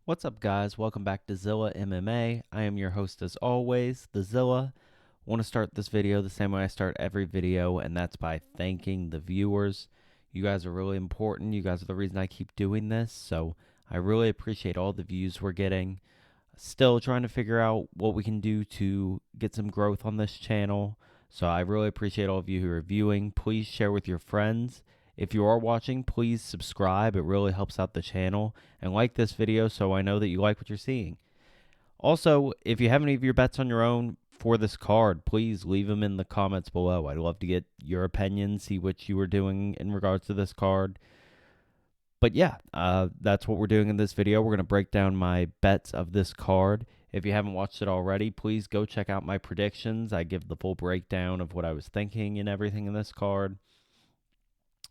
What's up, guys? Welcome back to Zilla MMA. I am your host, as always, the Zilla. Want to start this video the same way I start every video, and that's by thanking the viewers. You guys are really important. You guys are the reason I keep doing this, so I really appreciate all the views we're getting. Still trying to figure out what we can do to get some growth on this channel, so I really appreciate all of you who are viewing. Please share with your friends. If you are watching, please subscribe. It really helps out the channel. And like this video so I know that you like what you're seeing. Also, if you have any of your bets on your own for this card, please leave them in the comments below. I'd love to get your opinion, see what you were doing in regards to this card. But yeah, that's what we're doing in this video. We're going to break down my bets of this card. If you haven't watched it already, please go check out my predictions. I give the full breakdown of what I was thinking and everything in this card.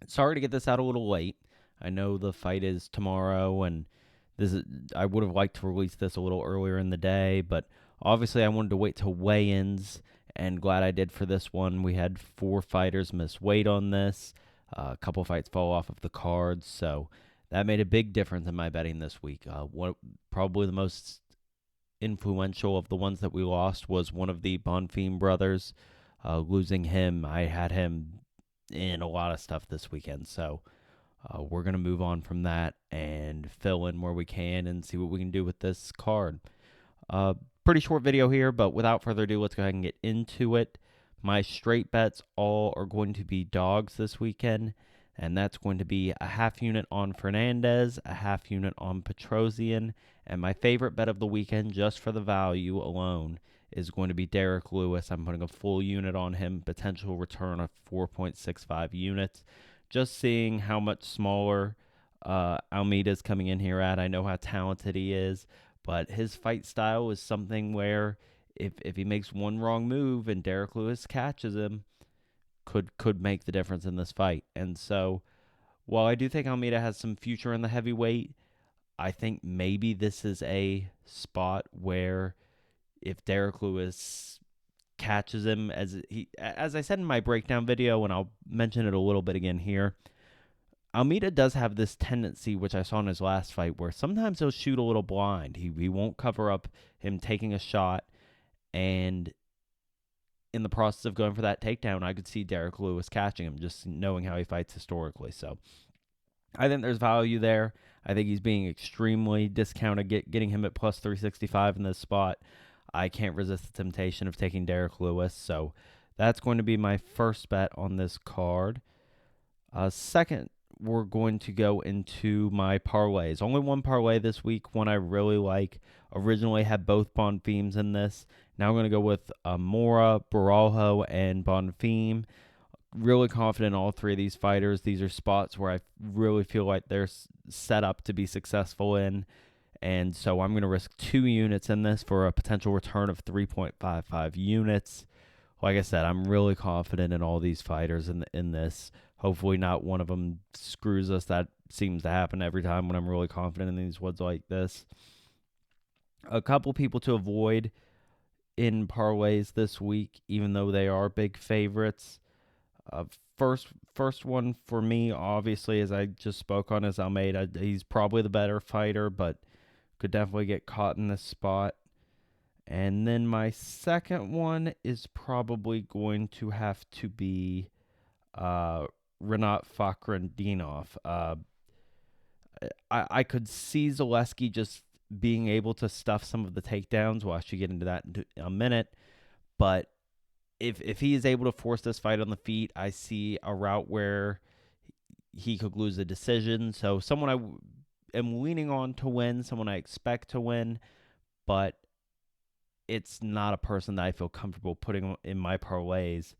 Sorry to get this out a little late. I know the fight is tomorrow, and I would have liked to release this a little earlier in the day, but obviously I wanted to wait till weigh-ins, and glad I did for this one. We had 4 fighters miss weight on this. A couple fights fall off of the cards, so that made a big difference in my betting this week. Probably the most influential of the ones that we lost was one of the Bonfim brothers. Losing him, I had him in a lot of stuff this weekend, so we're going to move on from that and fill in where we can and see what we can do with this card. Pretty short video here, but without further ado, let's go ahead and get into it. My straight bets all are going to be dogs this weekend, and that's going to be a half unit on Fernandez, a half unit on Petrosian, and my favorite bet of the weekend, just for the value alone, is going to be Derek Lewis. I'm putting a full unit on him, potential return of 4.65 units. Just seeing how much smaller Almeida's coming in here at. I know how talented he is, but his fight style is something where if he makes one wrong move and Derek Lewis catches him, could make the difference in this fight. And so, while I do think Almeida has some future in the heavyweight, I think maybe this is a spot where if Derek Lewis catches him, as I said in my breakdown video, and I'll mention it a little bit again here, Almeida does have this tendency, which I saw in his last fight, where sometimes he'll shoot a little blind. He won't cover up him taking a shot, and in the process of going for that takedown, I could see Derek Lewis catching him, just knowing how he fights historically. So I think there's value there. I think he's being extremely discounted, getting him at plus 365 in this spot. I can't resist the temptation of taking Derek Lewis, so that's going to be my first bet on this card. Second, we're going to go into my parlays. Only one parlay this week, one I really like. Originally had both Bonfims in this. Now I'm going to go with Mora, Baralho, and Bonfim. Really confident in all 3 of these fighters. These are spots where I really feel like they're set up to be successful in. And so I'm going to risk 2 units in this for a potential return of 3.55 units. Like I said, I'm really confident in all these fighters in this. Hopefully not one of them screws us. That seems to happen every time when I'm really confident in these ones like this. A couple people to avoid in parlays this week, even though they are big favorites. Uh, first one for me, obviously, as I just spoke on, is Almeida. He's probably the better fighter, but could definitely get caught in this spot. And then my second one is probably going to have to be Renat Fakhretdinov. I could see Zaleski just being able to stuff some of the takedowns. We'll actually get into that in a minute. But if he is able to force this fight on the feet, I see a route where he could lose a decision. So someone I am leaning on to win, someone I expect to win, but it's not a person that I feel comfortable putting in my parlays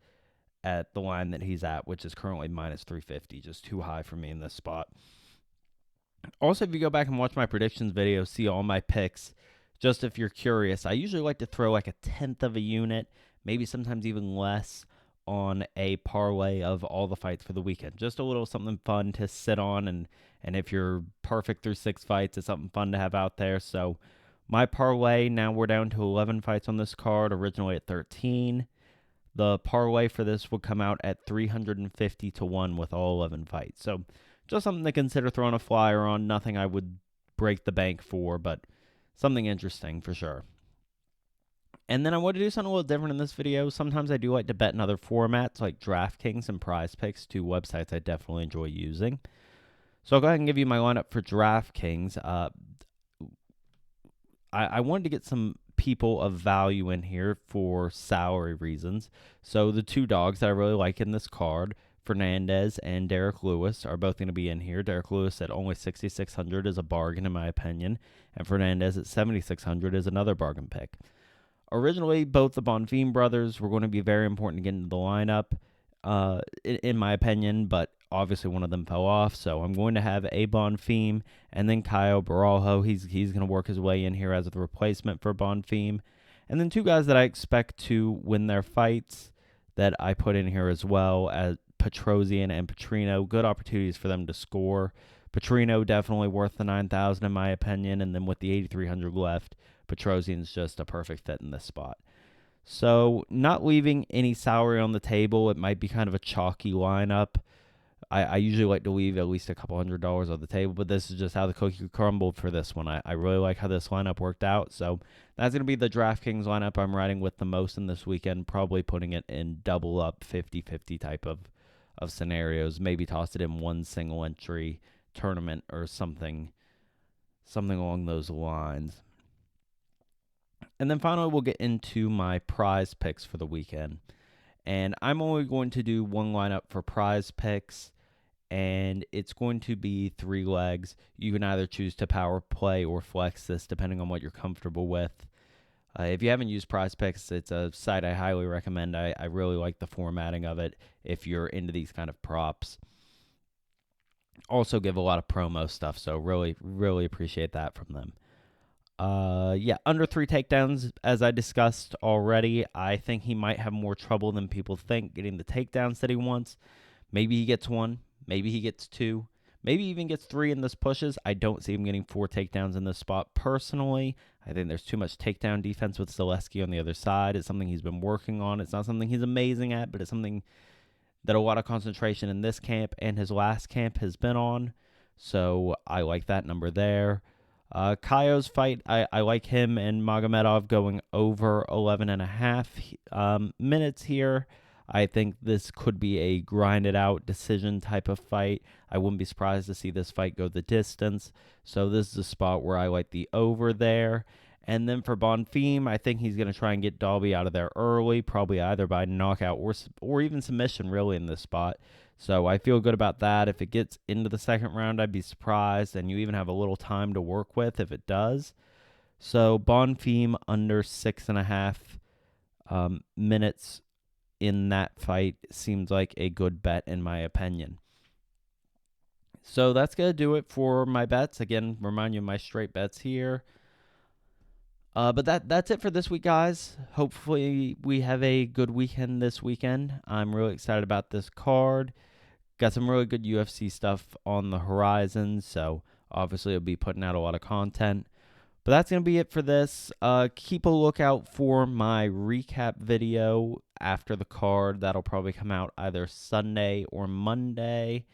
at the line that he's at, which is currently minus 350, just too high for me in this spot. Also, if you go back and watch my predictions video, see all my picks. Just if you're curious, I usually like to throw like a tenth of a unit, maybe sometimes even less, on a parlay of all the fights for the weekend. Just a little something fun to sit on, and if you're perfect through 6 fights, it's something fun to have out there. So my parlay, now we're down to 11 fights on this card, originally at 13. The parlay for this would come out at 350 to 1 with all 11 fights. So just something to consider throwing a flyer on. Nothing I would break the bank for, but something interesting for sure. And then I want to do something a little different in this video. Sometimes I do like to bet in other formats like DraftKings and Prize Picks, two websites I definitely enjoy using. So I'll go ahead and give you my lineup for DraftKings. I wanted to get some people of value in here for salary reasons. So the two dogs that I really like in this card, Fernandez and Derek Lewis, are both going to be in here. Derek Lewis at only 6,600 is a bargain in my opinion, and Fernandez at 7,600 is another bargain pick. Originally, both the Bonfim brothers were going to be very important to get into the lineup, in my opinion, but obviously one of them fell off. So I'm going to have a Bonfim and then Caio Borralho. He's going to work his way in here as a replacement for Bonfim. And then two guys that I expect to win their fights that I put in here as well as Petrosian and Petrino. Good opportunities for them to score. Petrino definitely worth the 9,000 in my opinion, and then with the 8,300 left, Petrosian's just a perfect fit in this spot. So not leaving any salary on the table. It might be kind of a chalky lineup. I usually like to leave at least a couple $100 on the table, but this is just how the cookie crumbled for this one. I really like how this lineup worked out. So that's going to be the DraftKings lineup I'm riding with the most in this weekend, probably putting it in double up 50-50 type of scenarios. Maybe toss it in one single entry tournament or something along those lines. And then finally, we'll get into my prize picks for the weekend. And I'm only going to do one lineup for prize picks, and it's going to be 3 legs. You can either choose to power play or flex this, depending on what you're comfortable with. If you haven't used Prize Picks, it's a site I highly recommend. I really like the formatting of it if you're into these kind of props. Also give a lot of promo stuff, so really, really appreciate that from them. Under 3 takedowns, as I discussed already. I think he might have more trouble than people think getting the takedowns that he wants. Maybe he gets 1. Maybe he gets 2. Maybe even gets 3 in this pushes. I don't see him getting 4 takedowns in this spot personally. I think there's too much takedown defense with Zaleski on the other side. It's something he's been working on. It's not something he's amazing at, but it's something that a lot of concentration in this camp and his last camp has been on. So I like that number there. Caio's fight, I like him and Magomedov going over 11.5 minutes here. I think this could be a grinded out decision type of fight. I wouldn't be surprised to see this fight go the distance. So this is a spot where I like the over there. And then for Bonfim, I think he's going to try and get Dalby out of there early, probably either by knockout or even submission really in this spot. So I feel good about that. If it gets into the second round, I'd be surprised, and you even have a little time to work with if it does. So Bonfim under 6.5 minutes in that fight seems like a good bet in my opinion. So that's going to do it for my bets. Again, remind you of my straight bets here. But that's it for this week, guys. Hopefully we have a good weekend this weekend. I'm really excited about this card. Got some really good UFC stuff on the horizon, so obviously I'll be putting out a lot of content. But that's going to be it for this. Keep a lookout for my recap video after the card. That'll probably come out either Sunday or Monday.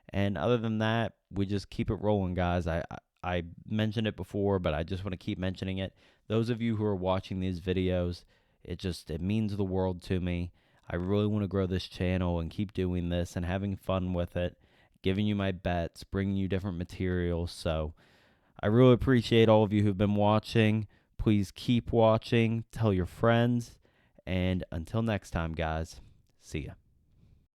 And other than that, we just keep it rolling, guys. I mentioned it before, but I just want to keep mentioning it. Those of you who are watching these videos, it means the world to me. I really want to grow this channel and keep doing this and having fun with it, giving you my bets, bringing you different materials. So I really appreciate all of you who've been watching. Please keep watching, tell your friends, and until next time, guys, see ya.